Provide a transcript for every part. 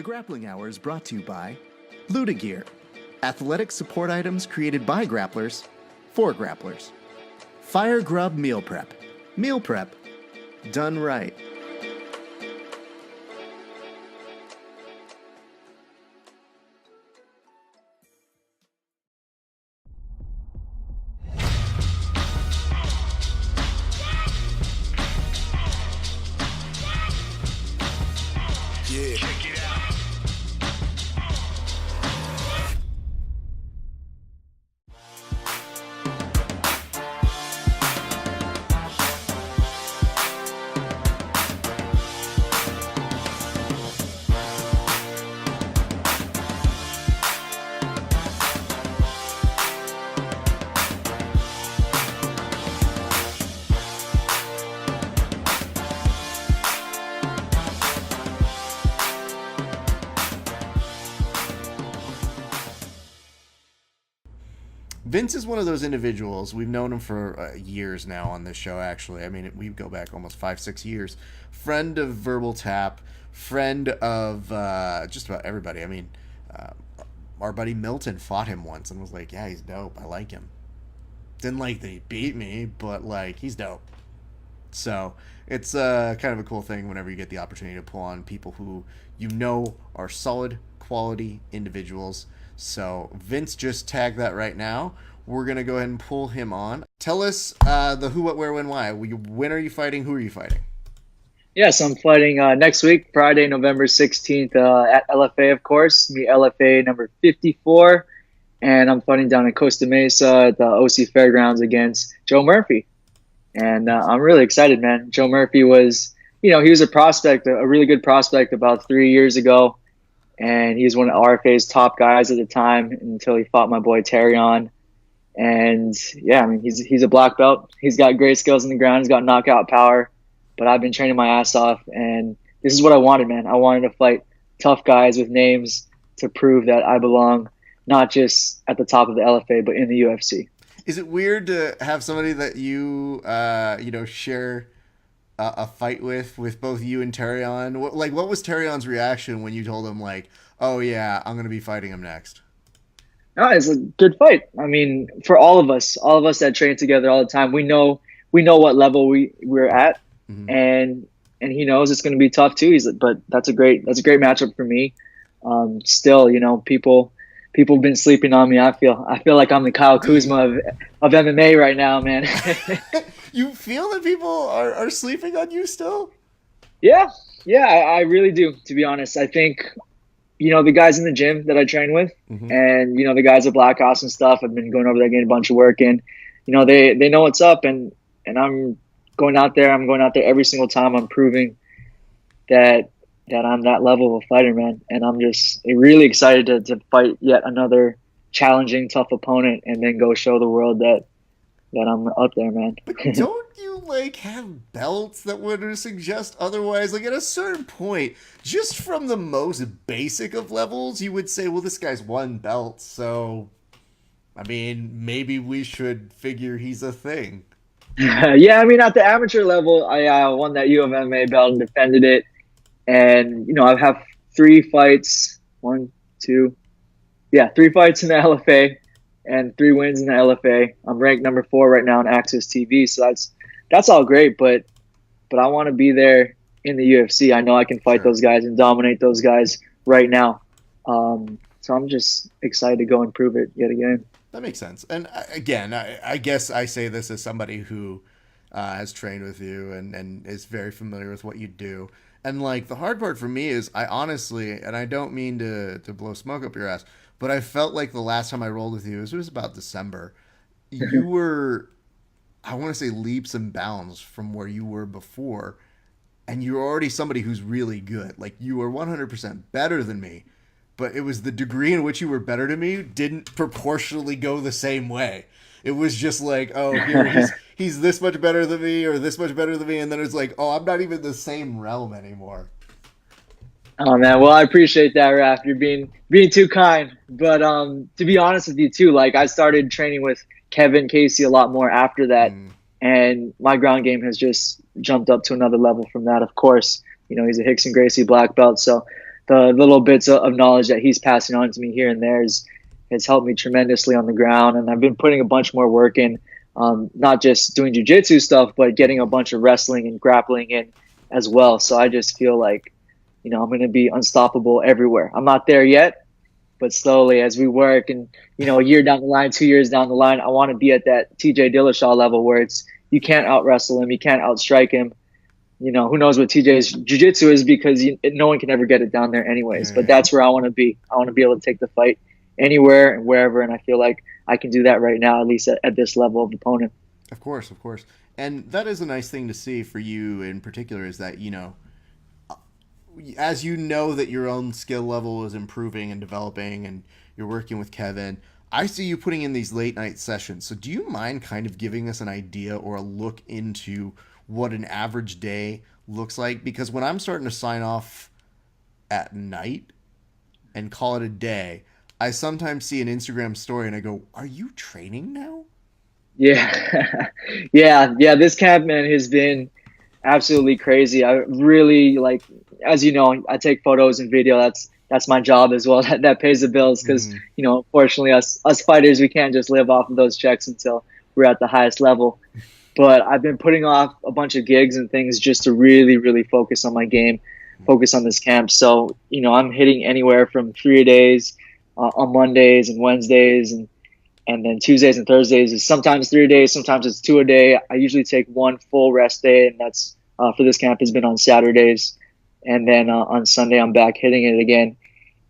The Grappling Hour is brought to you by Luda Gear, athletic support items created by grapplers for grapplers. Fire Grub Meal Prep. Meal prep done right. Yeah. Check it out. Vince is one of those individuals. We've known him for years now on this show, actually. I mean, we go back almost 5-6 years. Friend of Verbal Tap, friend of just about everybody. I mean, our buddy Milton fought him once and was like, yeah, he's dope. I like him. Didn't like that he beat me, but, like, he's dope. So it's kind of a cool thing whenever you get the opportunity to pull on people who you know are solid, quality individuals. So Vince just tagged that right now. We're going to go ahead and pull him on. Tell us the who, what, where, when, why. When are you fighting? Who are you fighting? Yes, I'm fighting next week, Friday, November 16th at LFA, of course. Meet LFA number 54. And I'm fighting down in Costa Mesa at the OC Fairgrounds against Joe Murphy. And I'm really excited, man. Joe Murphy was, he was a prospect, a really good prospect about 3 years ago. And he was one of RFA's top guys at the time until he fought my boy Terrion. And yeah, I mean, he's a black belt. He's got great skills on the ground. He's got knockout power. But I've been training my ass off, and this is what I wanted, man. I wanted to fight tough guys with names to prove that I belong, not just at the top of the LFA, but in the UFC. Is it weird to have somebody that you, share a fight with both you and Terrion? What was Terrion's reaction when you told him, like, oh yeah, I'm going to be fighting him next? No, it's a good fight. I mean, for all of us that train together all the time, we know what level we're at, mm-hmm. and he knows it's going to be tough too. But that's a great matchup for me. Still, people have been sleeping on me. I feel like I'm the Kyle Kuzma of MMA right now, man. You feel that people are sleeping on you still? Yeah, I really do, to be honest. I think, the guys in the gym that I train with, mm-hmm. and, the guys at Black House and stuff, I've been going over there getting a bunch of work in. They know what's up, and I'm going out there every single time. I'm proving that I'm that level of a fighter, man. And I'm just really excited to fight yet another challenging, tough opponent and then go show the world that I'm up there, man. But don't you, have belts that would suggest otherwise? Like, at a certain point, just from the most basic of levels, you would say, well, this guy's won belts, so, I mean, maybe we should figure he's a thing. Yeah, I mean, at the amateur level, I won that U of MMA belt and defended it. And, I have 3 fights, 3 fights in the LFA and 3 wins in the LFA. I'm ranked number 4 right now on Access TV. So that's all great, but I want to be there in the UFC. I know I can fight those guys and dominate those guys right now. So I'm just excited to go and prove it yet again. That makes sense. And again, I guess I say this as somebody who has trained with you and is very familiar with what you do. And, the hard part for me is I honestly, and I don't mean to blow smoke up your ass, but I felt like the last time I rolled with you, it was about December, you were, I want to say, leaps and bounds from where you were before. And you're already somebody who's really good. You were 100% better than me. But it was the degree in which you were better to me didn't proportionally go the same way. It was just here he's this much better than me or this much better than me, and then it's I'm not even the same realm anymore. Oh man, well I appreciate that, Raph. You're being too kind. But to be honest with you too, I started training with Kevin Casey a lot more after that, and my ground game has just jumped up to another level from that. Of course, he's a Hickson Gracie black belt, so the little bits of knowledge that he's passing on to me here and there has helped me tremendously on the ground. And I've been putting a bunch more work in, not just doing jiu-jitsu stuff, but getting a bunch of wrestling and grappling in as well. So I just feel like, I'm going to be unstoppable everywhere. I'm not there yet, but slowly as we work and, a year down the line, 2 years down the line, I want to be at that TJ Dillashaw level where it's, you can't out wrestle him, you can't outstrike him. Who knows what TJ's jiu-jitsu is, because no one can ever get it down there anyways. But that's where I want to be. I want to be able to take the fight anywhere and wherever, and I feel like I can do that right now, at least at this level of opponent. Of course. And that is a nice thing to see for you in particular, is that, as you know that your own skill level is improving and developing and you're working with Kevin, I see you putting in these late night sessions. So do you mind kind of giving us an idea or a look into what an average day looks like? Because when I'm starting to sign off at night and call it a day, I sometimes see an Instagram story and I go, are you training now? Yeah. yeah. This camp, man, has been absolutely crazy. I really, like, as you know, I take photos and video. That's my job as well. That pays the bills, because, unfortunately us fighters, we can't just live off of those checks until we're at the highest level. But I've been putting off a bunch of gigs and things just to really, really focus on my game, focus on this camp. So, I'm hitting anywhere from 3 days on Mondays and Wednesdays, and then Tuesdays and Thursdays is sometimes 3 days, sometimes it's 2 a day. I usually take one full rest day, and that's for this camp has been on Saturdays. And then on Sunday, I'm back hitting it again.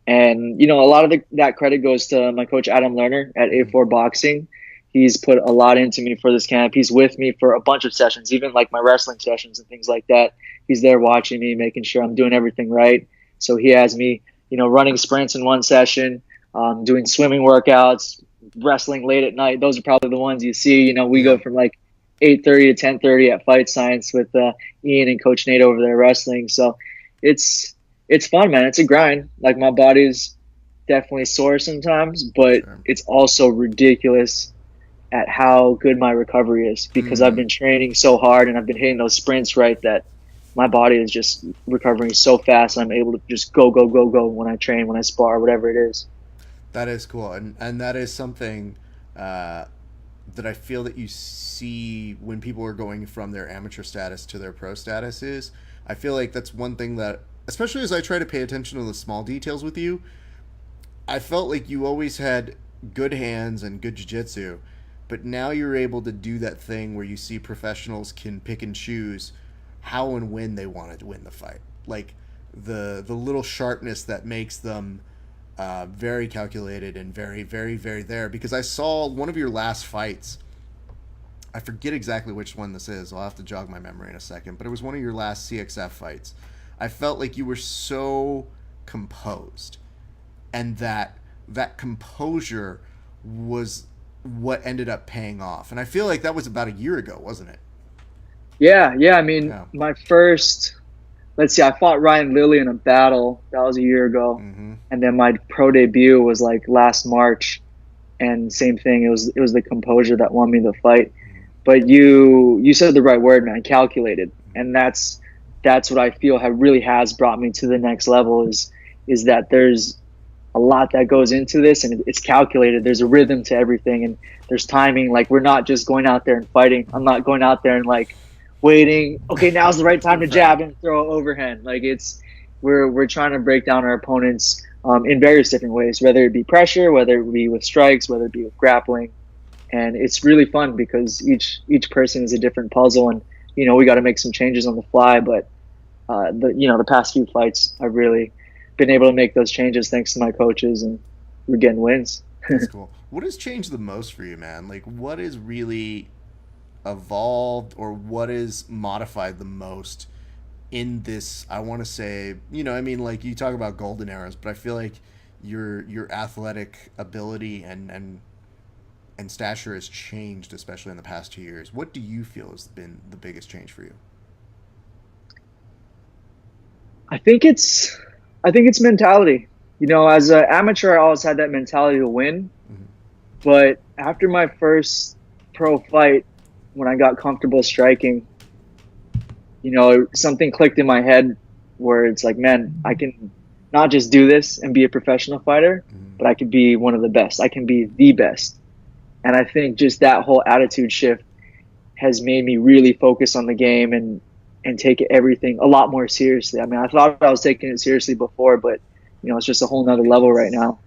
And, a lot of that credit goes to my coach, Adam Lerner at A4 Boxing. He's put a lot into me for this camp. He's with me for a bunch of sessions, even like my wrestling sessions and things like that. He's there watching me, making sure I'm doing everything right. So he has me, running sprints in one session, doing swimming workouts, wrestling late at night. Those are probably the ones you see. We go from like 8:30 to 10:30 at Fight Science with Ian and Coach Nate over there wrestling. So it's fun, man. It's a grind. Like, my body's definitely sore sometimes, but it's also ridiculous at how good my recovery is, because I've been training so hard and I've been hitting those sprints right, that my body is just recovering so fast. I'm able to just go when I train, when I spar, whatever it is. That is cool. And that is something that I feel that you see when people are going from their amateur status to their pro status is, I feel like that's one thing that, especially as I try to pay attention to the small details with you, I felt like you always had good hands and good jiu-jitsu, but now you're able to do that thing where you see professionals can pick and choose how and when they want to win the fight. Like the little sharpness that makes them very calculated and very, very, very there. Because I saw one of your last fights. I forget exactly which one this is. I'll have to jog my memory in a second. But it was one of your last CXF fights. I felt like you were so composed. And that composure was what ended up paying off. And I feel like that was about a year ago, wasn't it? Yeah. I mean, my first, let's see, I fought Ryan Lilly in a battle. That was a year ago. And then my pro debut was like last March. And same thing, it was the composure that won me the fight. But you said the right word, man, calculated. And that's what I feel really has brought me to the next level, is that there's a lot that goes into this, and it's calculated. There's a rhythm to everything, and there's timing. Like, we're not just going out there and fighting. I'm not going out there and like waiting, okay, now's the right time to jab and throw overhand. Like, we're trying to break down our opponents in various different ways, whether it be pressure, whether it be with strikes, whether it be with grappling. And it's really fun because each person is a different puzzle, and we got to make some changes on the fly. But the past few fights, I've really been able to make those changes thanks to my coaches, and we're getting wins. That's cool. What has changed the most for you, man? Like, what is really evolved, or what is modified the most in this? I want to say, like, you talk about golden eras, but I feel like your athletic ability and stature has changed, especially in the past 2 years. What do you feel has been the biggest change for you? I think it's mentality. As an amateur, I always had that mentality to win. But after my first pro fight, when I got comfortable striking, something clicked in my head where it's like, man, I can not just do this and be a professional fighter, but I can be one of the best. I can be the best. And I think just that whole attitude shift has made me really focus on the game and take everything a lot more seriously. I mean, I thought I was taking it seriously before, but it's just a whole nother level right now.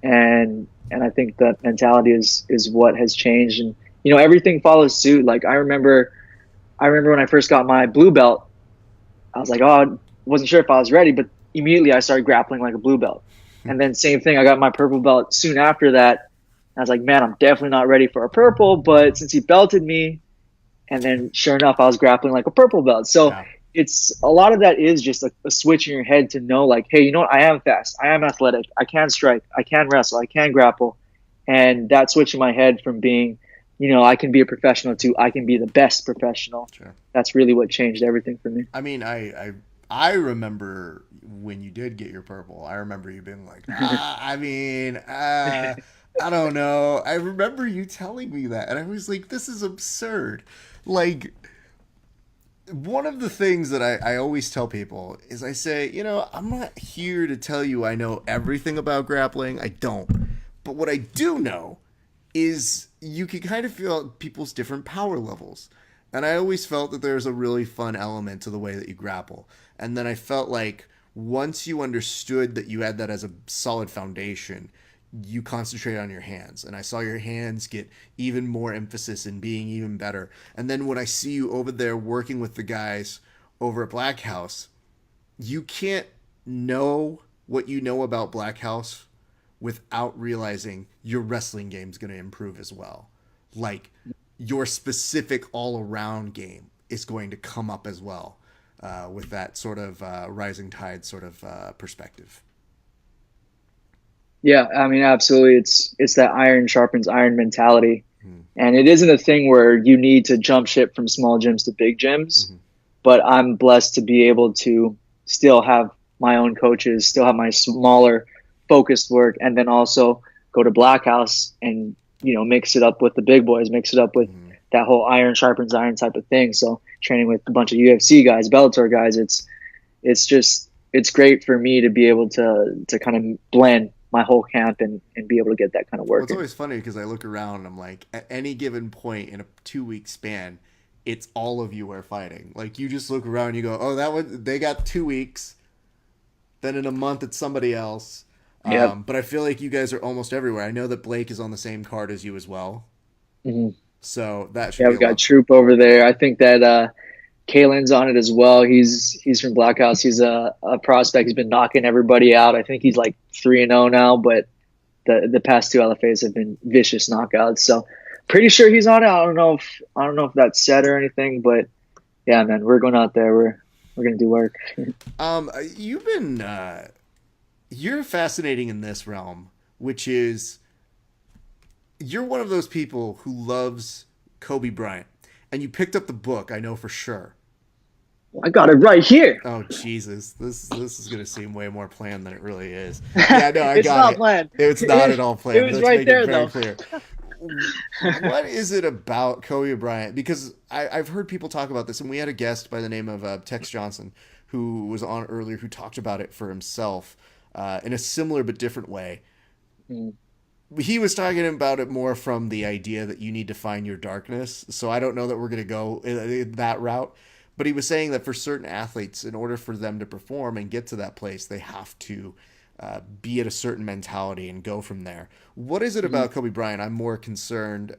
And I think that mentality is what has changed. And everything follows suit. Like I remember when I first got my blue belt, I was like, oh, I wasn't sure if I was ready, but immediately I started grappling like a blue belt. And then same thing, I got my purple belt soon after that. I was like, man, I'm definitely not ready for a purple, but since he belted me, and then sure enough, I was grappling like a purple belt. So it's a lot of that is just a switch in your head to know like, hey, you know what? I am fast. I am athletic. I can strike. I can wrestle. I can grapple. And that switch in my head from being, I can be a professional to I can be the best professional. Sure. That's really what changed everything for me. I mean, I remember when you did get your purple. I remember you being like, I don't know. I remember you telling me that, and I was like, this is absurd. Like, one of the things that I always tell people is I say, I'm not here to tell you I know everything about grappling. I don't. But what I do know is you can kind of feel people's different power levels. And I always felt that there's a really fun element to the way that you grapple. And then I felt like once you understood that you had that as a solid foundation, you concentrate on your hands. And I saw your hands get even more emphasis in being even better. And then when I see you over there working with the guys over at Black House, you can't know what you know about Black House without realizing your wrestling game is going to improve as well. Like, your specific all-around game is going to come up as well with that sort of rising tide sort of perspective. Yeah, I mean, absolutely. It's that iron sharpens iron mentality. And it isn't a thing where you need to jump ship from small gyms to big gyms. But I'm blessed to be able to still have my own coaches, still have my smaller focused work, and then also go to Black House and, mix it up with the big boys, mix it up with that whole iron sharpens iron type of thing. So training with a bunch of UFC guys, Bellator guys, it's great for me to be able to kind of blend my whole camp and be able to get that kind of work. Well, it's always funny because I look around and I'm like, at any given point in a 2-week span, it's all of you are fighting. Like, you just look around and you go, oh, they got 2 weeks. Then in a month, it's somebody else. But I feel like you guys are almost everywhere. I know that Blake is on the same card as you as well. So that should be we got Troop over there. I think that Kalen's on it as well. He's from Black House. He's a prospect. He's been knocking everybody out. I think he's like 3-0 now, but the past 2 LFAs have been vicious knockouts. So pretty sure he's on it. I don't know if that's set or anything, but yeah, man, we're going out there. We're gonna do work. You've been you're fascinating in this realm, which is you're one of those people who loves Kobe Bryant, and you picked up the book. I know for sure. I got it right here. Oh Jesus, this is gonna seem way more planned than it really is. Yeah, no, It's not planned. It's not at all planned. It was right there, though. Clear. What is it about Kobe Bryant? Because I've heard people talk about this, and we had a guest by the name of Tex Johnson who was on earlier who talked about it for himself in a similar but different way. He was talking about it more from the idea that you need to find your darkness. So I don't know that we're going to go that route. But he was saying that for certain athletes, in order for them to perform and get to that place, they have to be at a certain mentality and go from there. What is it about Kobe Bryant? I'm more concerned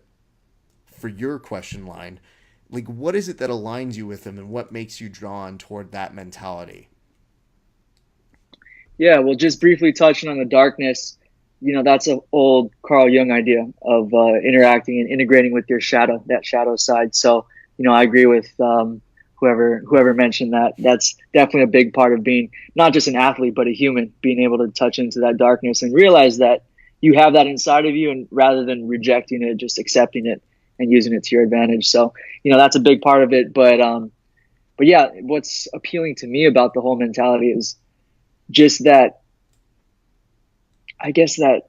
for your question line. Like, what is it that aligns you with him, and what makes you drawn toward that mentality? Yeah, well, just briefly touching on the darkness, that's an old Carl Jung idea of interacting and integrating with your shadow, that shadow side. So, I agree with whoever mentioned that. That's definitely a big part of being not just an athlete, but a human, being able to touch into that darkness and realize that you have that inside of you, and rather than rejecting it, just accepting it and using it to your advantage. So, that's a big part of it. But yeah, what's appealing to me about the whole mentality is just that, I guess that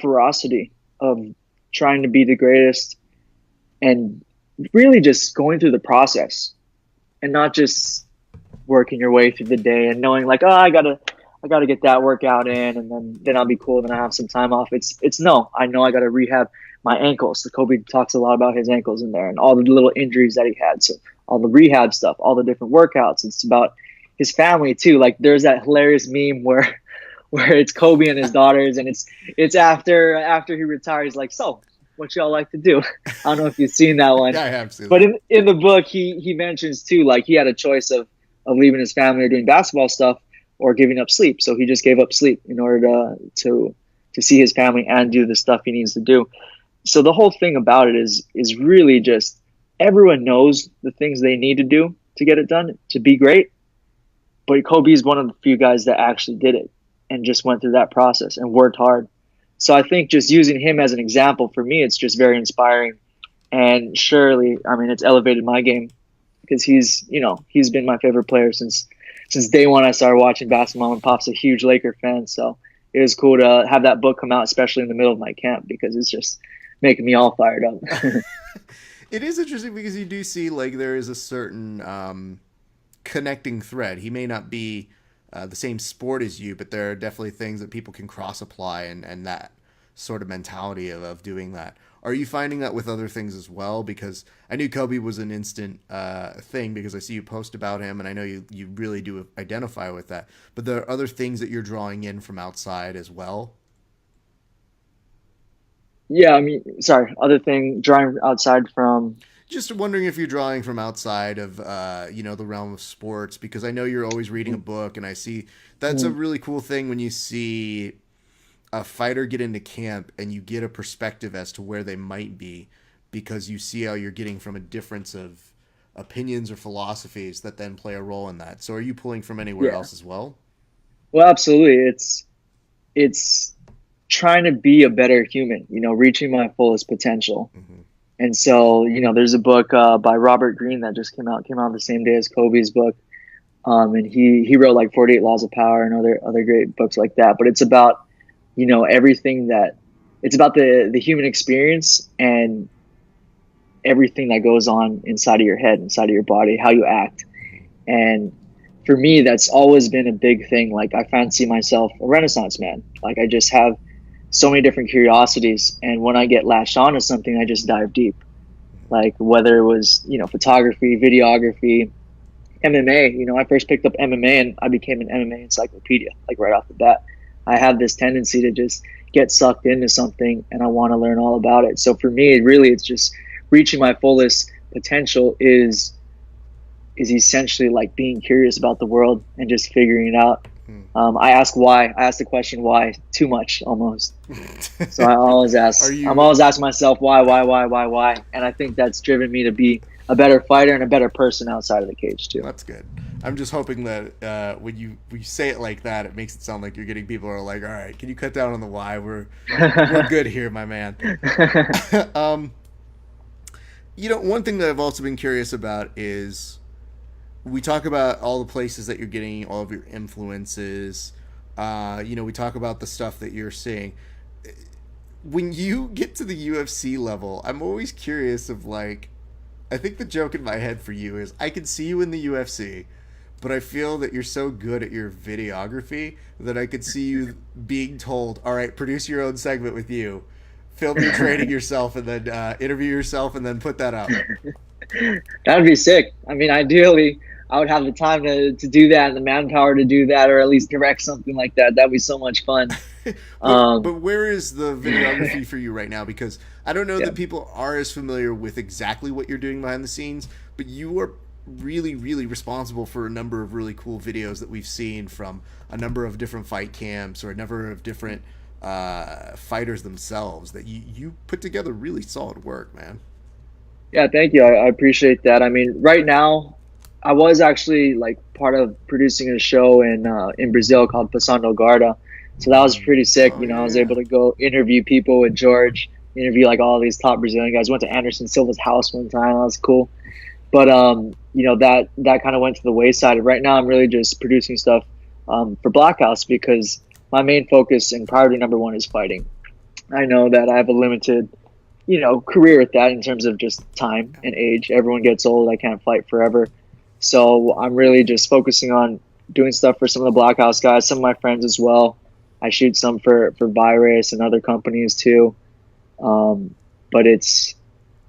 ferocity of trying to be the greatest and really just going through the process and not just working your way through the day and knowing like, oh, I gotta get that workout in, and then I'll be cool. Then I have some time off. It's no, I know I gotta rehab my ankles. So Kobe talks a lot about his ankles in there and all the little injuries that he had. So all the rehab stuff, all the different workouts. It's about his family too. Like there's that hilarious meme where it's Kobe and his daughters, and it's after he retires. Like, so what y'all like to do? I don't know if you've seen that one. Yeah, I have seen but that. in the book, he mentions too, like he had a choice of leaving his family or doing basketball stuff or giving up sleep. So he just gave up sleep in order to see his family and do the stuff he needs to do. So the whole thing about it is really just everyone knows the things they need to do to get it done, to be great. But Kobe is one of the few guys that actually did it and just went through that process and worked hard. So I think just using him as an example, for me, it's just very inspiring. And surely, I mean, it's elevated my game because he's been my favorite player since day one I started watching basketball, and Pop's a huge Laker fan. So it was cool to have that book come out, especially in the middle of my camp, because it's just making me all fired up. It is interesting because you do see like there is a certain connecting thread. He may not be the same sport as you, but there are definitely things that people can cross apply, and that sort of mentality of doing that. Are you finding that with other things as well? Because I knew Kobe was an instant thing because I see you post about him, and I know you really do identify with that. But there are other things that you're drawing in from outside as well. Yeah, I mean, sorry, other thing, drawing outside from... Just wondering if you're drawing from outside of, the realm of sports, because I know you're always reading a book, and I see that's a really cool thing when you see a fighter get into camp and you get a perspective as to where they might be, because you see how you're getting from a difference of opinions or philosophies that then play a role in that. So are you pulling from anywhere else as well? Well, absolutely. It's trying to be a better human, reaching my fullest potential. Mm-hmm. And so, there's a book by Robert Greene that just came out the same day as Kobe's book. And he wrote like 48 Laws of Power and other great books like that. But it's about, everything it's about the human experience and everything that goes on inside of your head, inside of your body, how you act. And for me, that's always been a big thing. Like I fancy myself a Renaissance man. Like I just have so many different curiosities, and when I get latched onto something, I just dive deep. Like whether it was photography, videography, MMA. I first picked up MMA and I became an MMA encyclopedia, like right off the bat. I have this tendency to just get sucked into something and I want to learn all about it. So for me, it's just reaching my fullest potential is essentially like being curious about the world and just figuring it out. I ask why. I ask the question why too much almost. So I always ask. I'm always asking myself why, and I think that's driven me to be a better fighter and a better person outside of the cage too. That's good. I'm just hoping that when you say it like that, it makes it sound like you're getting people who are like, all right, can you cut down on the why? We're good here, my man. One thing that I've also been curious about is we talk about all the places that you're getting all of your influences. We talk about the stuff that you're seeing. When you get to the UFC level, I'm always curious of like, I think the joke in my head for you is I can see you in the UFC, but I feel that you're so good at your videography that I could see you being told, all right, produce your own segment with you, film you training yourself, and then interview yourself, and then put that out. That'd be sick. I mean, ideally, I would have the time to do that and the manpower to do that, or at least direct something like that. That'd be so much fun. But where is the videography for you right now? Because I don't know that people are as familiar with exactly what you're doing behind the scenes, but you are really, really responsible for a number of really cool videos that we've seen from a number of different fight camps or a number of different fighters themselves that you put together really solid work, man. Yeah, thank you. I appreciate that. I mean, right now, I was actually like part of producing a show in Brazil called Passando Garda. So that was pretty sick. I was able to go interview people with George, interview like all these top Brazilian guys. Went to Anderson Silva's house one time. That was cool. But, that kind of went to the wayside. Right now I'm really just producing stuff for Black House because my main focus and priority number one is fighting. I know that I have a limited, career with that in terms of just time and age. Everyone gets old. I can't fight forever. So I'm really just focusing on doing stuff for some of the Blockhouse guys, some of my friends as well. I shoot some for Virus and other companies too. But it's,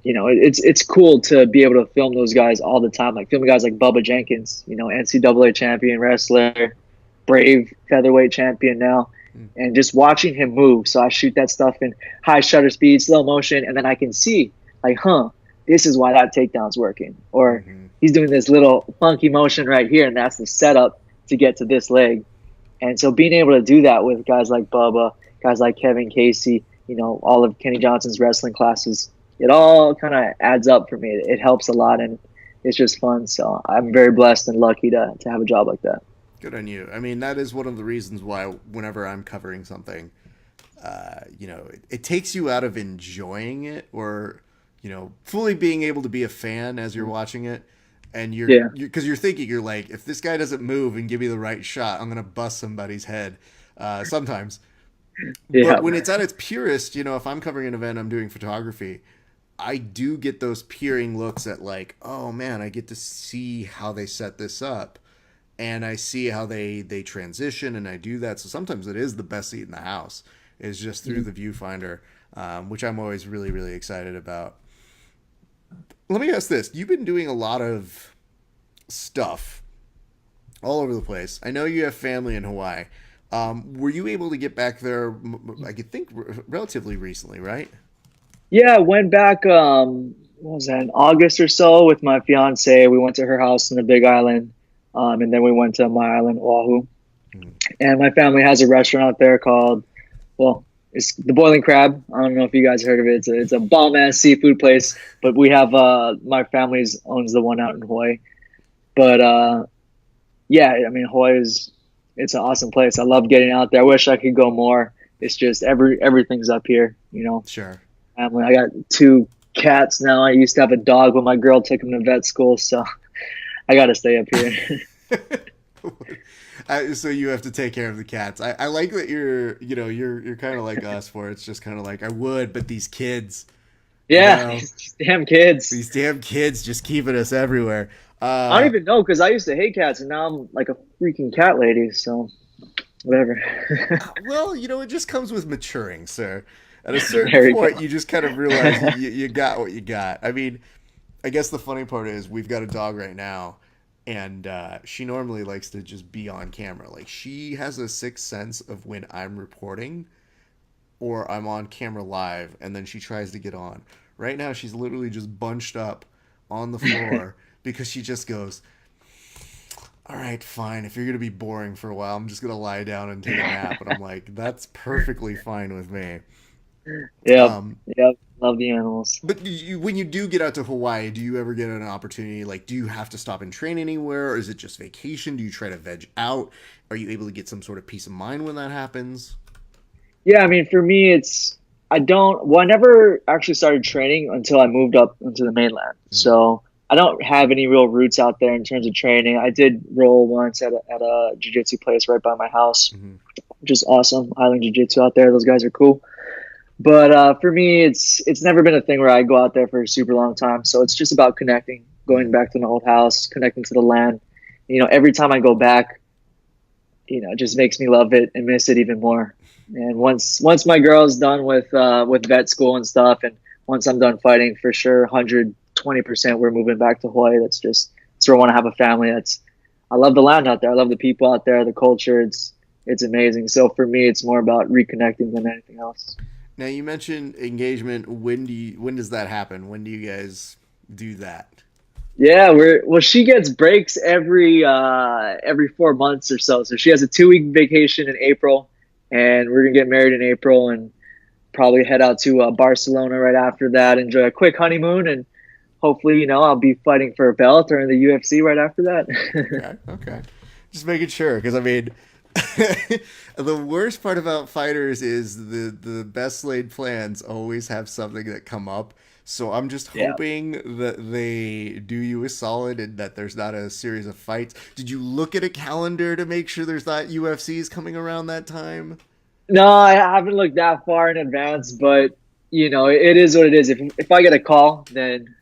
it's cool to be able to film those guys all the time. Like filming guys like Bubba Jenkins, NCAA champion wrestler, Brave featherweight champion now, and just watching him move. So I shoot that stuff in high shutter speed, slow motion, and then I can see like, this is why that takedown's working, or he's doing this little funky motion right here, and that's the setup to get to this leg. And so being able to do that with guys like Bubba, guys like Kevin Casey, all of Kenny Johnson's wrestling classes, it all kind of adds up for me. It helps a lot, and it's just fun. So I'm very blessed and lucky to have a job like that. Good on you. I mean, that is one of the reasons why whenever I'm covering something, it takes you out of enjoying it or, fully being able to be a fan as you're watching it. And because you're thinking, you're like, if this guy doesn't move and give me the right shot, I'm going to bust somebody's head sometimes. Yeah. But when it's at its purest, if I'm covering an event, I'm doing photography, I do get those peering looks at like, oh man, I get to see how they set this up. And I see how they transition, and I do that. So sometimes it is the best seat in the house, is just through the viewfinder, which I'm always really, really excited about. Let me ask this. You've been doing a lot of stuff all over the place. I know you have family in Hawaii. Were you able to get back there, I could think, relatively recently, right? Yeah, I went back, what was that, in August or so with my fiance. We went to her house in the Big Island, and then we went to my island, Oahu. And my family has a restaurant out there called, it's the Boiling Crab. I don't know if you guys heard of it. It's a bomb-ass seafood place. But we have, my family owns the one out in Hawaii. But, Hawaii it's an awesome place. I love getting out there. I wish I could go more. It's just everything's up here, Sure. I got 2 cats now. I used to have a dog when my girl took him to vet school, so I got to stay up here. So you have to take care of the cats. I like that you're kind of like us, where it's just kind of like, I would, but these kids. Yeah, these damn kids. These damn kids just keeping us everywhere. I don't even know, because I used to hate cats, and now I'm like a freaking cat lady, so whatever. Well, it just comes with maturing, sir. At a certain point, you just kind of realize you got what you got. I mean, I guess the funny part is we've got a dog right now, and she normally likes to just be on camera. Like, she has a sixth sense of when I'm reporting or I'm on camera live, and then she tries to get on. Right now, she's literally just bunched up on the floor because she just goes, all right, fine. If you're going to be boring for a while, I'm just going to lie down and take a nap. And I'm like, that's perfectly fine with me. Yep. Love the animals. But when you do get out to Hawaii, do you ever get an opportunity? Like, do you have to stop and train anywhere? Or is it just vacation? Do you try to veg out? Are you able to get some sort of peace of mind when that happens? Yeah, I mean, for me, I never actually started training until I moved up into the mainland. Mm-hmm. So I don't have any real roots out there in terms of training. I did roll once at a jiu-jitsu place right by my house, which is awesome. Island Jiu-Jitsu out there. Those guys are cool. But for me, it's never been a thing where I go out there for a super long time. So it's just about connecting, going back to an old house, connecting to the land. Every time I go back, it just makes me love it and miss it even more. And once my girl's done with vet school and stuff, and once I'm done fighting, for sure, 120%, we're moving back to Hawaii. That's where I want to have a family. I love the land out there. I love the people out there, the culture. It's amazing. So for me, it's more about reconnecting than anything else. Now, you mentioned engagement. When does that happen? When do you guys do that? Yeah, she gets breaks every 4 months or so. So she has a 2-week vacation in April, and we're gonna get married in April, and probably head out to Barcelona right after that. Enjoy a quick honeymoon, and hopefully, I'll be fighting for a belt or in the UFC right after that. Okay. Just making sure, because I mean, the worst part about fighters is the best laid plans always have something that come up. So I'm just hoping that they do you a solid and that there's not a series of fights. Did you look at a calendar to make sure there's not UFCs coming around that time? No, I haven't looked that far in advance, but it is what it is. If I get a call, then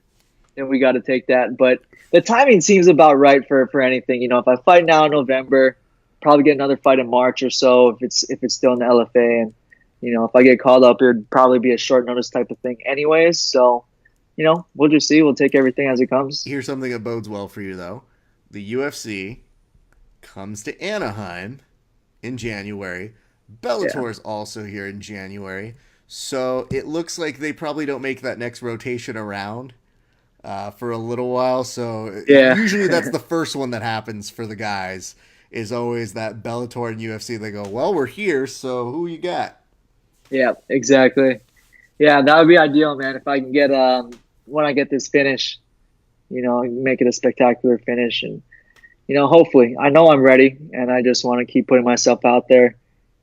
then we got to take that. But the timing seems about right for anything. You know, if I fight now in November, probably get another fight in March or so if it's still in the LFA. And you know, if I get called up, it'd probably be a short notice type of thing, anyways. So, you know, we'll just see. We'll take everything as it comes. Here's something that bodes well for you, though. The UFC comes to Anaheim in January. Bellator is also here in January. So it looks like they probably don't make that next rotation around for a little while. So usually that's the first one that happens for the guys, is always that Bellator and UFC. They go, well, we're here, so who you got? Yeah, exactly. Yeah, that would be ideal, man. If I can get when I get this finish, you know, make it a spectacular finish, and you know, hopefully, I know I'm ready, and I just want to keep putting myself out there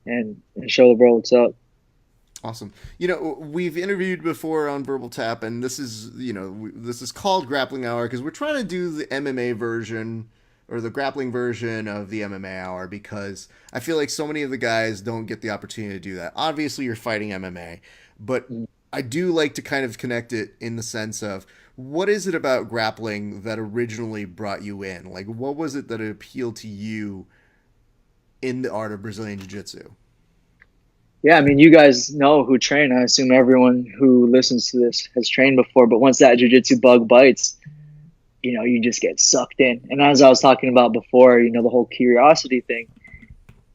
and show the world what's up. Awesome. You know, we've interviewed before on Verbal Tap, and this is, you know, this is called Grappling Hour because we're trying to do the MMA version or the grappling version of the MMA Hour, because I feel like so many of the guys don't get the opportunity to do that. Obviously, you're fighting MMA, but I do like to kind of connect it in the sense of, what is it about grappling that originally brought you in? Like, what was it that appealed to you in the art of Brazilian Jiu-Jitsu? Yeah, I mean, you guys know who train. I assume everyone who listens to this has trained before. But once that jiu-jitsu bug bites, you know, you just get sucked in. And as I was talking about before, you know, the whole curiosity thing,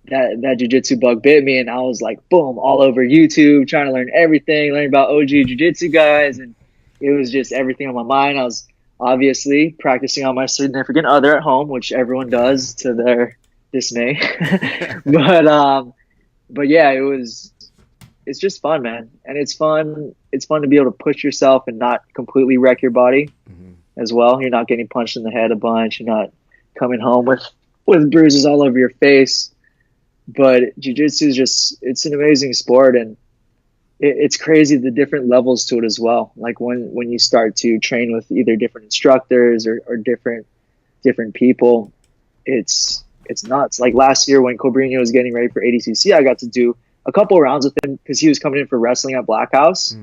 that jiu-jitsu bug bit me, and I was like, boom, all over YouTube, trying to learn everything, learning about OG jiu-jitsu guys, and it was just everything on my mind. I was obviously practicing on my significant other at home, which everyone does to their dismay. But yeah, it's just fun, man. And it's fun to be able to push yourself and not completely wreck your body as well. You're not getting punched in the head a bunch. You're not coming home with bruises all over your face. But jiu-jitsu is just, it's an amazing sport, and it's crazy the different levels to it as well. Like when you start to train with either different instructors or different people, it's nuts. Like last year when Cobrinho was getting ready for ADCC, I got to do a couple of rounds with him because he was coming in for wrestling at Black House,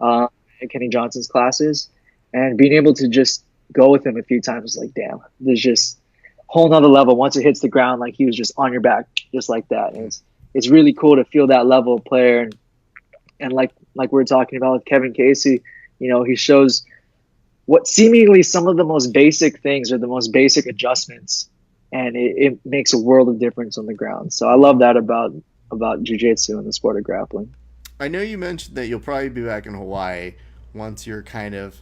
at Kenny Johnson's classes, and being able to just go with him a few times was like, damn, there's just whole nother level. Once it hits the ground, like he was just on your back, just like that. And it's really cool to feel that level of player. And like we were talking about with Kevin Casey, you know, he shows what seemingly some of the most basic things or the most basic adjustments, and it makes a world of difference on the ground. So I love that about jiu-jitsu and the sport of grappling. I know you mentioned that you'll probably be back in Hawaii once you're kind of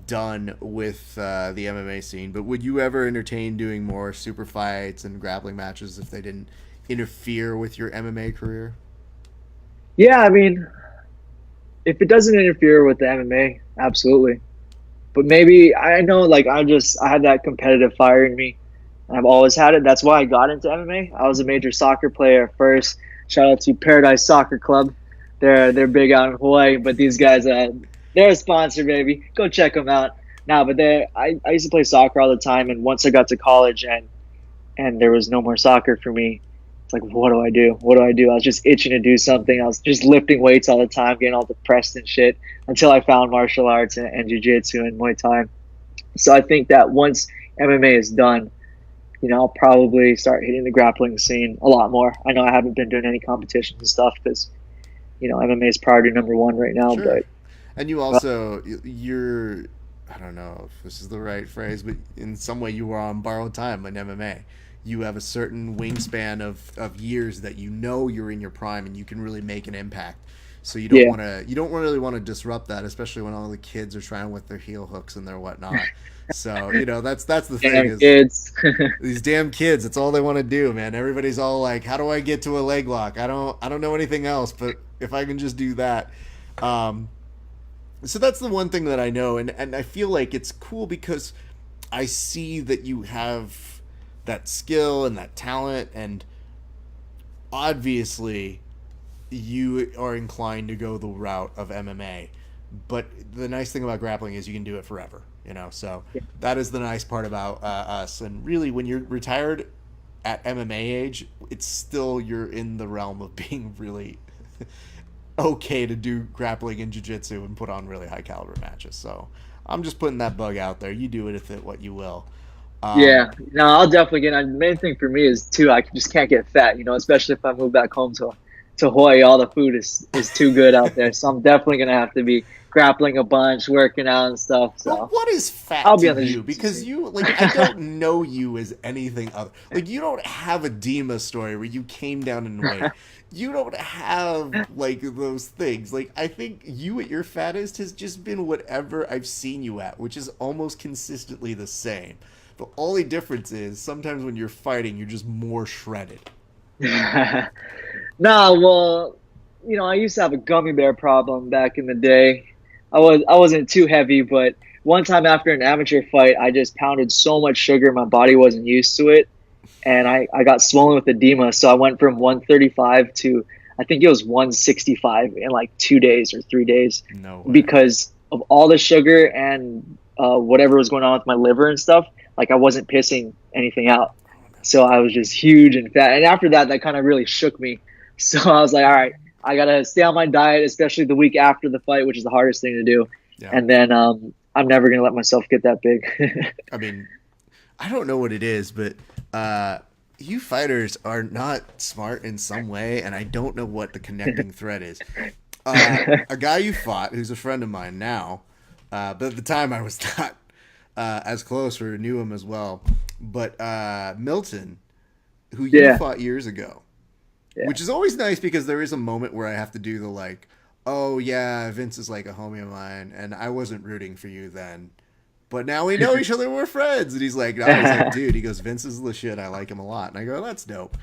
done with the MMA scene, but would you ever entertain doing more super fights and grappling matches if they didn't interfere with your MMA career? Yeah, I mean, if it doesn't interfere with the MMA, absolutely. But maybe, I know, like, I have that competitive fire in me. I've always had it. That's why I got into MMA. I was a major soccer player at first. Shout out to Paradise Soccer Club. They're big out in Hawaii, but these guys, they're a sponsor, baby. Go check them out. But I used to play soccer all the time, and once I got to college and there was no more soccer for me, it's like, what do I do? What do I do? I was just itching to do something. I was just lifting weights all the time, getting all depressed and shit, until I found martial arts and jiu-jitsu and Muay Thai. So I think that once MMA is done, you know, I'll probably start hitting the grappling scene a lot more. I know I haven't been doing any competitions and stuff because, you know, MMA is priority number one right now. Sure. But and you also, you're, I don't know if this is the right phrase, but in some way you are on borrowed time in MMA. You have a certain wingspan of years that you know you're in your prime and you can really make an impact. So you don't really want to disrupt that, especially when all the kids are trying with their heel hooks and their whatnot. So, you know, that's the thing is kids. these damn kids, it's all they want to do, man. Everybody's all like, how do I get to a leg lock? I don't know anything else, but if I can just do that. So that's the one thing that I know, and I feel like it's cool because I see that you have that skill and that talent, and obviously you are inclined to go the route of MMA. But the nice thing about grappling is you can do it forever, you know. So that is the nice part about us. And really, when you're retired at MMA age, it's still, you're in the realm of being really okay to do grappling and jiu-jitsu and put on really high caliber matches. So I'm just putting that bug out there. You do with it what you will. Yeah, no, I'll definitely get. The main thing for me is too, I just can't get fat, especially if I move back home to Hawaii. All the food is too good out there, so I'm definitely gonna have to be grappling a bunch, working out and stuff. But So what is fat I'll be to on the you? gym Because team. you, like, I don't know you as anything other. Like, you don't have a Dima story where you came down in weight. You don't have, like, those things. Like, I think you at your fattest has just been whatever I've seen you at, which is almost consistently the same. The only difference is sometimes when you're fighting, you're just more shredded. No, well, I used to have a gummy bear problem back in the day. I wasn't too heavy, but one time after an amateur fight, I just pounded so much sugar, my body wasn't used to it, and I got swollen with edema. So I went from 135 to I think it was 165 in like 2 days or 3 days No way. because of all the sugar and whatever was going on with my liver and stuff. Like I wasn't pissing anything out. So I was just huge and fat. And after that, that kind of really shook me. So I was like, all right, I got to stay on my diet, especially the week after the fight, which is the hardest thing to do. Yeah. And then I'm never going to let myself get that big. I mean, I don't know what it is, but you fighters are not smart in some way, and I don't know what the connecting thread is. A guy you fought, who's a friend of mine now, but at the time I was not as close or knew him as well, but Milton, who you fought years ago, which is always nice because there is a moment where I have to do the like, oh yeah, Vince is like a homie of mine, and I wasn't rooting for you then. But now we know each other, we're friends. And he's like, dude, he goes, Vince is the shit. I like him a lot. And I go, that's dope.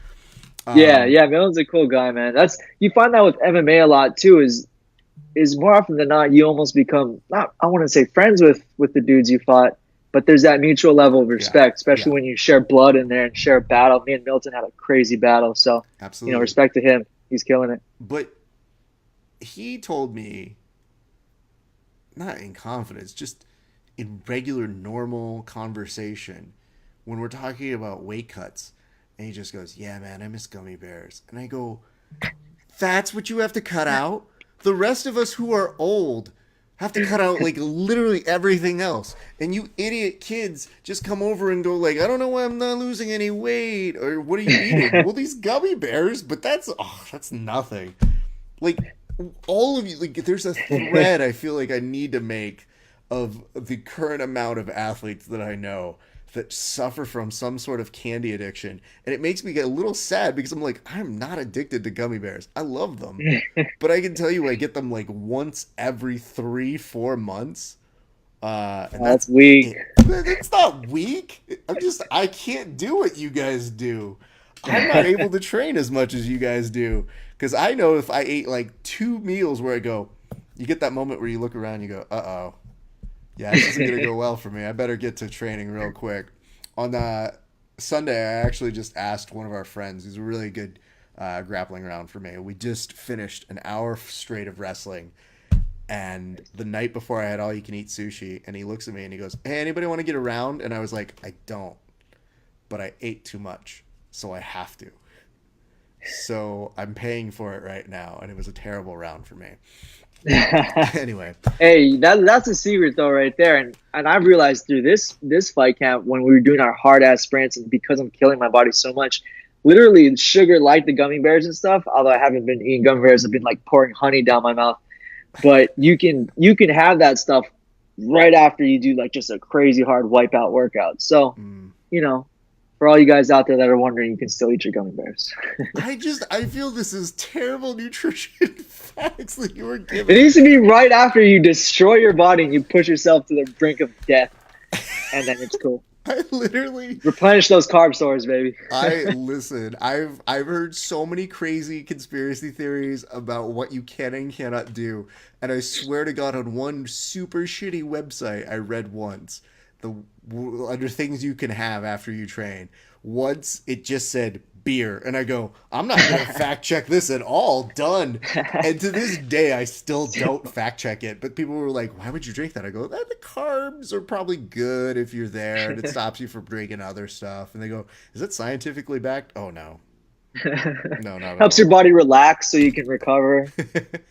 Yeah, Milton's a cool guy, man. You find that with MMA a lot too, is more often than not, you almost become, not, I want to say friends with the dudes you fought, but there's that mutual level of respect, especially when you share blood in there and share a battle. Me and Milton had a crazy battle. So, absolutely, respect to him. He's killing it. But he told me, not in confidence, just in regular, normal conversation, when we're talking about weight cuts, and he just goes, yeah, man, I miss gummy bears. And I go, that's what you have to cut out? The rest of us who are old have to cut out, like, literally everything else. And you idiot kids just come over and go, like, I don't know why I'm not losing any weight, or what are you eating? Well, these gummy bears, but that's nothing. Like, all of you, like, there's a thread I feel like I need to make of the current amount of athletes that I know that suffer from some sort of candy addiction. And it makes me get a little sad because I'm like, I'm not addicted to gummy bears. I love them. But I can tell you I get them like once every 3-4 months. And that's weak. It's not weak. I can't do what you guys do. I'm not able to train as much as you guys do. Because I know if I ate like 2 meals where I go, you get that moment where you look around and you go, uh-oh. Yeah, this isn't going to go well for me. I better get to training real quick. On Sunday, I actually just asked one of our friends, who's a really good grappling round for me. We just finished an hour straight of wrestling. And the night before, I had all-you-can-eat sushi. And he looks at me and he goes, hey, anybody want to get a round? And I was like, I don't. But I ate too much, so I have to. So I'm paying for it right now. And it was a terrible round for me. Anyway, hey, that's a secret though, right there. And I've realized through this fight camp when we were doing our hard ass sprints, and because I'm killing my body so much, literally sugar like the gummy bears and stuff. Although I haven't been eating gummy bears, I've been like pouring honey down my mouth. But you can have that stuff right after you do like just a crazy hard wipeout workout. So for all you guys out there that are wondering, you can still eat your gummy bears. I feel this is terrible nutrition facts that you were giving. It needs to be right after you destroy your body and you push yourself to the brink of death, and then it's cool. I literally replenish those carb stores, baby. I've heard so many crazy conspiracy theories about what you can and cannot do, and I swear to God, on one super shitty website I read once, under things you can have after you train, once it just said beer, and I go, I'm not going to fact check this at all. Done. And to this day, I still don't fact check it. But people were like, why would you drink that? I go, the carbs are probably good if you're there, and it stops you from drinking other stuff. And they go, is it scientifically backed? Oh, no. No, helps your body relax so you can recover.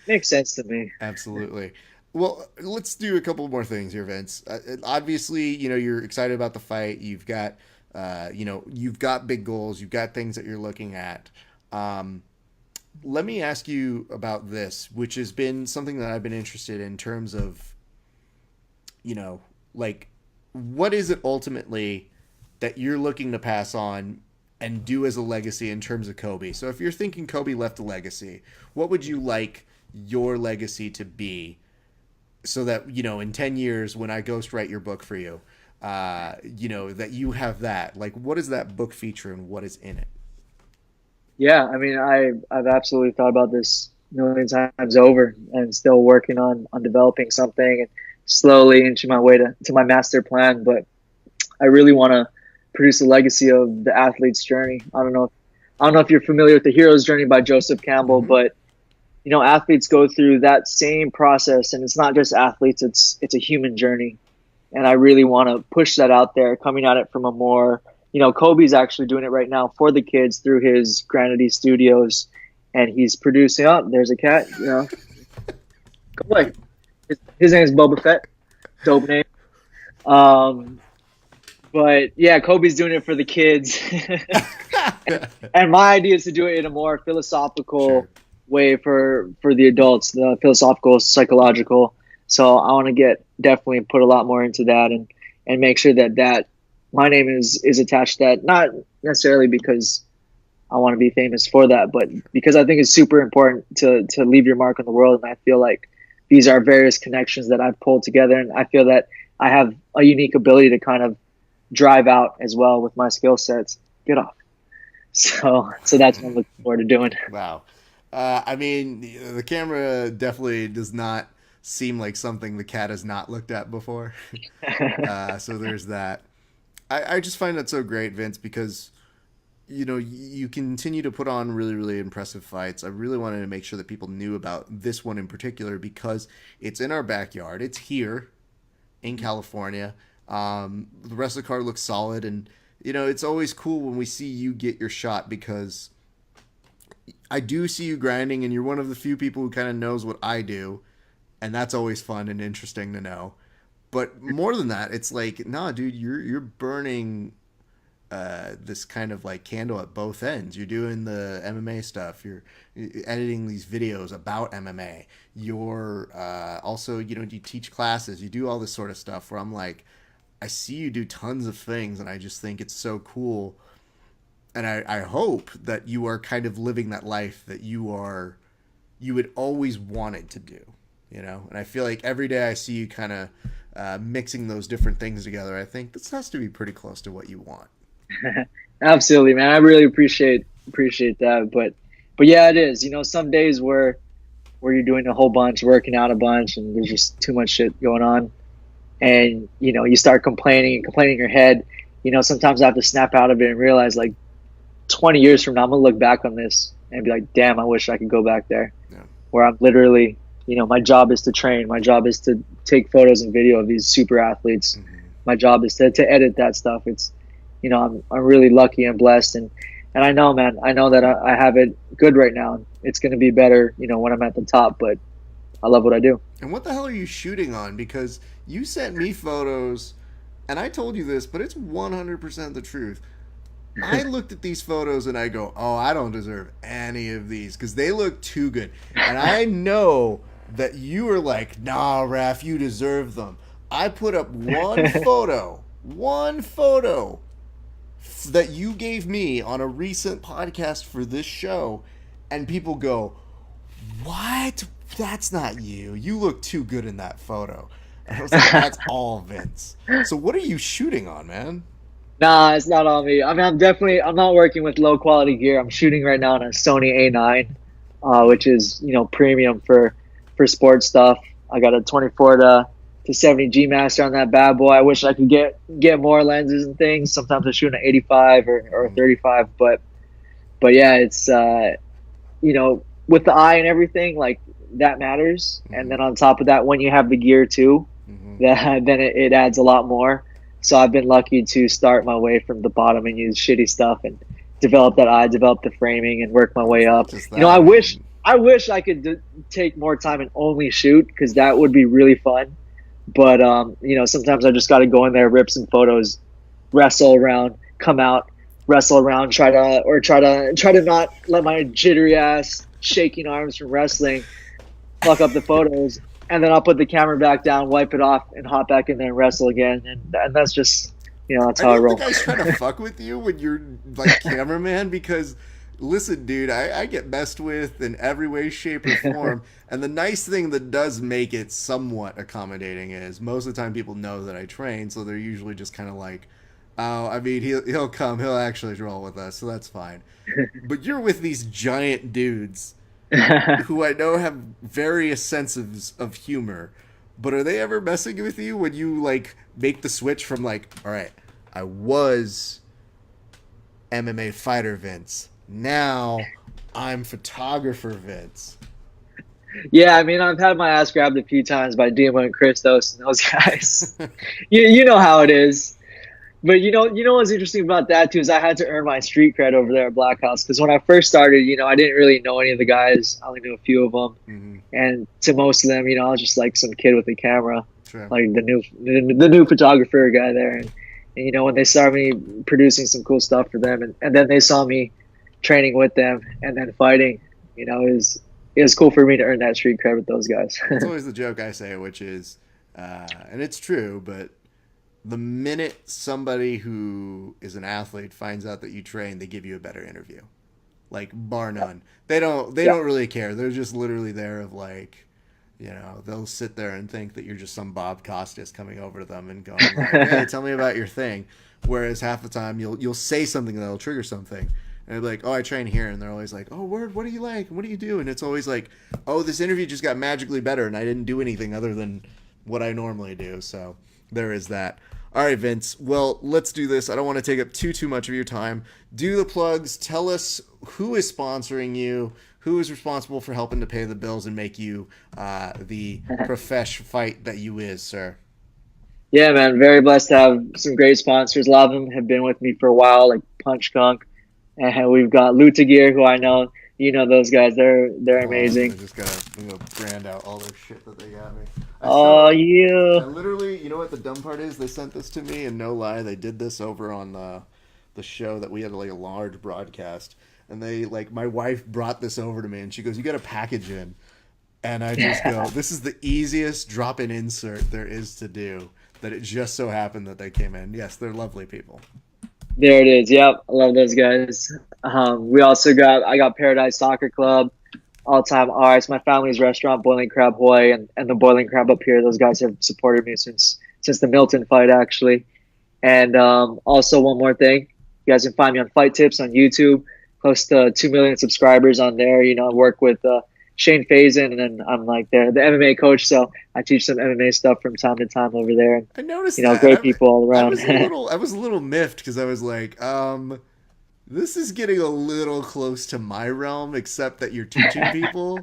Makes sense to me. Absolutely. Well, let's do a couple more things here, Vince. Obviously, you're excited about the fight. You've got, you've got big goals. You've got things that you're looking at. Let me ask you about this, which has been something that I've been interested in terms of, like, what is it ultimately that you're looking to pass on and do as a legacy in terms of Kobe? So if you're thinking Kobe left a legacy, what would you like your legacy to be? So that, in 10 years, when I ghostwrite your book for you, that you have that. Like, what is that book feature and what is in it? Yeah, I mean, I've absolutely thought about this million times over, and still working on developing something and slowly inching my way to my master plan. But I really want to produce a legacy of the athlete's journey. I don't know if you're familiar with The Hero's Journey by Joseph Campbell, but athletes go through that same process, and it's not just athletes, it's a human journey. And I really want to push that out there, coming at it from a more, Kobe's actually doing it right now for the kids through his Granity Studios, and he's producing, oh, there's a cat, go away. His name is Boba Fett. Dope name. But yeah, Kobe's doing it for the kids. And my idea is to do it in a more philosophical way for the adults, the philosophical, psychological. So I want to definitely put a lot more into that and make sure that my name is attached to that, not necessarily because I want to be famous for that, but because I think it's super important to leave your mark on the world. And I feel like these are various connections that I've pulled together, and I feel that I have a unique ability to kind of drive out as well with my skill sets. Get off. So that's what I'm looking forward to doing. Wow. I mean, the camera definitely does not seem like something the cat has not looked at before. So there's that. I just find that so great, Vince, because, you continue to put on really, really impressive fights. I really wanted to make sure that people knew about this one in particular because it's in our backyard. It's here in California. The rest of the card looks solid, and, it's always cool when we see you get your shot because I do see you grinding, and you're one of the few people who kind of knows what I do, and that's always fun and interesting to know. But more than that, it's like, nah, dude, you're burning this kind of like candle at both ends. You're doing the MMA stuff. You're editing these videos about MMA. You're also, you teach classes. You do all this sort of stuff where I'm like, I see you do tons of things, and I just think it's so cool. And I hope that you are kind of living that life that you had always wanted to do, And I feel like every day I see you kind of mixing those different things together. I think this has to be pretty close to what you want. Absolutely, man. I really appreciate that. But yeah, it is. Some days where you're doing a whole bunch, working out a bunch, and there's just too much shit going on, and you start complaining in your head. Sometimes I have to snap out of it and realize, like, 20 years from now, I'm gonna look back on this and be like, damn, I wish I could go back there. Yeah. Where I'm literally, my job is to train. My job is to take photos and video of these super athletes. Mm-hmm. My job is to edit that stuff. It's, I'm really lucky and blessed, and I know, man, that I have it good right now. It's going to be better, when I'm at the top, but I love what I do. And what the hell are you shooting on? Because you sent me photos, and I told you this, but it's 100% the truth. I looked at these photos and I go, oh, I don't deserve any of these because they look too good. And I know that you were like, nah, Raph, you deserve them. I put up one photo that you gave me on a recent podcast for this show, and people go, what? That's not you. You look too good in that photo. And I was like, that's all Vince. So what are you shooting on, man? Nah, it's not on me. I mean, I'm not working with low quality gear. I'm shooting right now on a Sony A9, which is, premium for sports stuff. I got a 24 to 70 G Master on that bad boy. I wish I could get more lenses and things. Sometimes I shoot an 85 or 35, but yeah, it's, with the eye and everything, like, that matters. Mm-hmm. And then on top of that, when you have the gear too, then it adds a lot more. So I've been lucky to start my way from the bottom and use shitty stuff and develop that eye, develop the framing, and work my way up. I I wish I could take more time and only shoot, because that would be really fun. But sometimes I just got to go in there, rip some photos, wrestle around, come out, wrestle around, try to not let my jittery ass shaking arms from wrestling fuck up the photos, and then I'll put the camera back down, wipe it off, and hop back in there and wrestle again. And that's just, that's how I roll. The guy's trying to fuck with you when you're like cameraman, because listen, dude, I get messed with in every way, shape, or form. And the nice thing that does make it somewhat accommodating is most of the time people know that I train, so they're usually just kind of like, oh, I mean, he'll come, he'll actually roll with us, so that's fine. But you're with these giant dudes who I know have various senses of humor. But are they ever messing with you when you like make the switch from like, all right, I was MMA fighter Vince, now I'm photographer Vince? Yeah, I mean, I've had my ass grabbed a few times by Dima and Christos and those guys. you know how it is. But you know what's interesting about that too is I had to earn my street cred over there at Black House, because when I first started, I didn't really know any of the guys. I only knew a few of them, and to most of them, I was just like some kid with a camera, Sure. like the new photographer guy there. And when they saw me producing some cool stuff for them, and then they saw me training with them and then fighting, it was cool for me to earn that street cred with those guys. It's always the joke I say, which is, and it's true, but the minute somebody who is an athlete finds out that you train, they give you a better interview, like bar none. They don't really care. They're just literally there of like, they'll sit there and think that you're just some Bob Costas coming over to them and going like, hey, tell me about your thing. Whereas half the time you'll say something that'll trigger something. And they're like, oh, I train here. And they're always like, oh, word, what do you like? What do you do? And it's always like, oh, this interview just got magically better and I didn't do anything other than what I normally do. So there is that. All right, Vince. Well, let's do this. I don't want to take up too much of your time. Do the plugs. Tell us who is sponsoring you, who is responsible for helping to pay the bills and make you the profesh fight that you is, sir. Yeah, man. Very blessed to have some great sponsors. A lot of them have been with me for a while, like Punch Kunk. And we've got Luta Gear, who I know. Those guys. They're amazing. I just gotta brand out all their shit that they got me. Yeah. I literally, you know what the dumb part is? They sent this to me, and no lie, they did this over on the show that we had like a large broadcast. And they like my wife brought this over to me, and she goes, "You got a package in," and I just go, "This is the easiest drop-in insert there is to do." That it just so happened that they came in. Yes, they're lovely people. There it is. Yep, I love those guys. We also I got Paradise Soccer Club, All Time Arts, my family's restaurant, Boiling Crab Hoy, and the Boiling Crab up here. Those guys have supported me since the Milton fight, actually. And also one more thing, you guys can find me on Fight Tips on YouTube. Close to 2 million subscribers on there. I work with Shane Faison, and then I'm like the MMA coach, so I teach some MMA stuff from time to time over there. And, I noticed that. Great people all around. I was a little miffed because I was like, this is getting a little close to my realm, except that you're teaching people.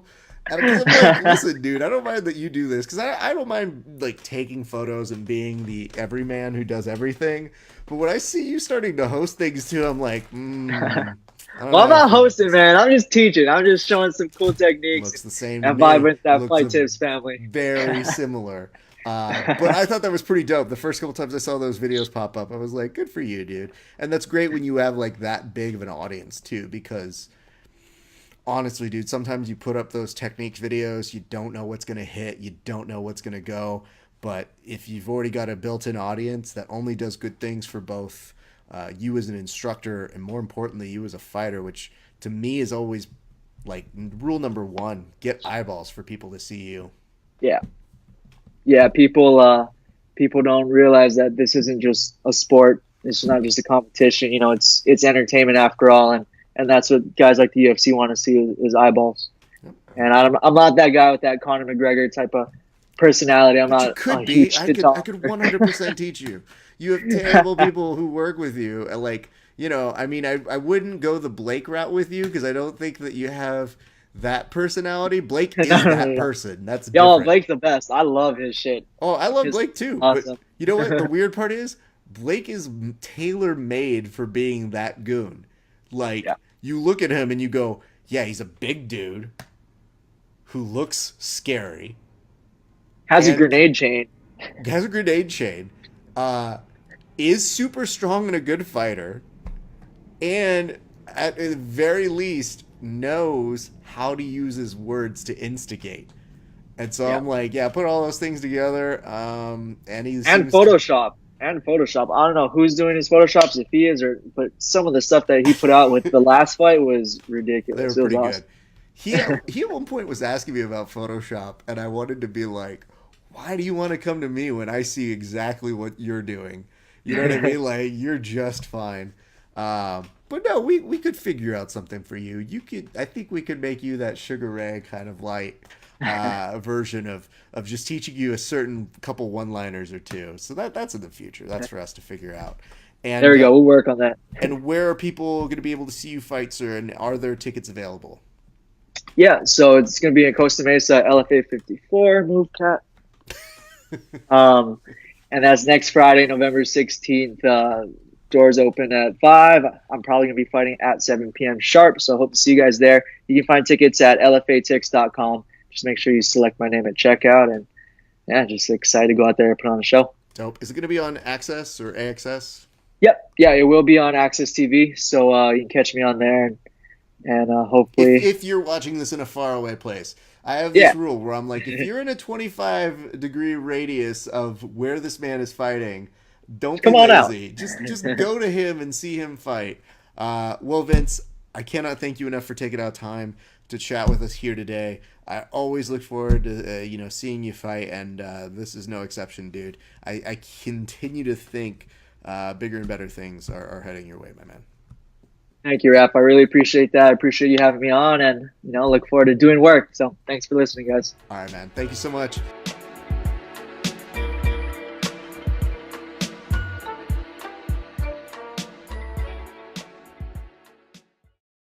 And I'm like, listen, dude, I don't mind that you do this, because I don't mind like taking photos and being the everyman who does everything. But when I see you starting to host things too, I'm like, well, I'm not hosting, man. I'm just teaching. I'm just showing some cool techniques. Looks the same. And vibe with that Fight Tips family. Very similar. But I thought that was pretty dope. The first couple times I saw those videos pop up, I was like, good for you, dude. And that's great when you have like that big of an audience too, because honestly, dude, sometimes you put up those technique videos, you don't know what's going to hit, you don't know what's going to go. But if you've already got a built-in audience that only does good things for both you as an instructor and more importantly, you as a fighter, which to me is always like rule number one, get eyeballs for people to see you. Yeah. Yeah. People don't realize that this isn't just a sport. It's not just a competition. It's entertainment after all. And that's what guys like the UFC want to see is eyeballs. Yep. And I'm not that guy with that Conor McGregor type of personality. I'm not. You could be. I could 100% teach you. You have terrible people who work with you. Like, I mean, I wouldn't go the Blake route with you because I don't think that you have that personality. Blake is that person. That's different. Blake's the best. I love his shit. Oh, I love Blake too. Awesome. But you know what? The weird part is Blake is tailor-made for being that goon. Like, you look at him and you go, yeah, he's a big dude. who looks scary, Has a and grenade chain. has a grenade chain, is super strong and a good fighter, and at the very least knows how to use his words to instigate. And so I'm like, yeah, put all those things together. And Photoshop. And Photoshop. I don't know who's doing his Photoshops, if he is, but some of the stuff that he put out with the last fight was ridiculous. They were pretty awesome. good. He at one point was asking me about Photoshop, and I wanted to be like, why do you want to come to me when I see exactly what you're doing? You know what I mean? Like, you're just fine. But no, we could figure out something for you. I think we could make you that Sugar Ray kind of light version of just teaching you a certain couple one-liners or two. So that's in the future. That's for us to figure out. And there we go. We'll work on that. And where are people going to be able to see you fight, sir? And are there tickets available? Yeah, so it's going to be in Costa Mesa, LFA 54, Move Cat. And that's next Friday, November 16th. Doors open at 5. I'm probably going to be fighting at 7 p.m. sharp, so I hope to see you guys there. You can find tickets at lfatix.com. Just make sure you select my name at checkout. And, yeah, just excited to go out there and put on a show. Dope. Is it going to be on Access or AXS? Yep. Yeah, it will be on Access TV, so you can catch me on there. And hopefully... If you're watching this in a faraway place, I have this rule where I'm like, if you're in a 25-degree radius of where this man is fighting, don't be lazy. Just go to him and see him fight. Well, Vince, I cannot thank you enough for taking out time to chat with us here today. I always look forward to seeing you fight, and this is no exception, dude. I continue to think bigger and better things are heading your way, my man. Thank you, Raph. I really appreciate that. I appreciate you having me on, and look forward to doing work. So thanks for listening, guys. All right, man. Thank you so much.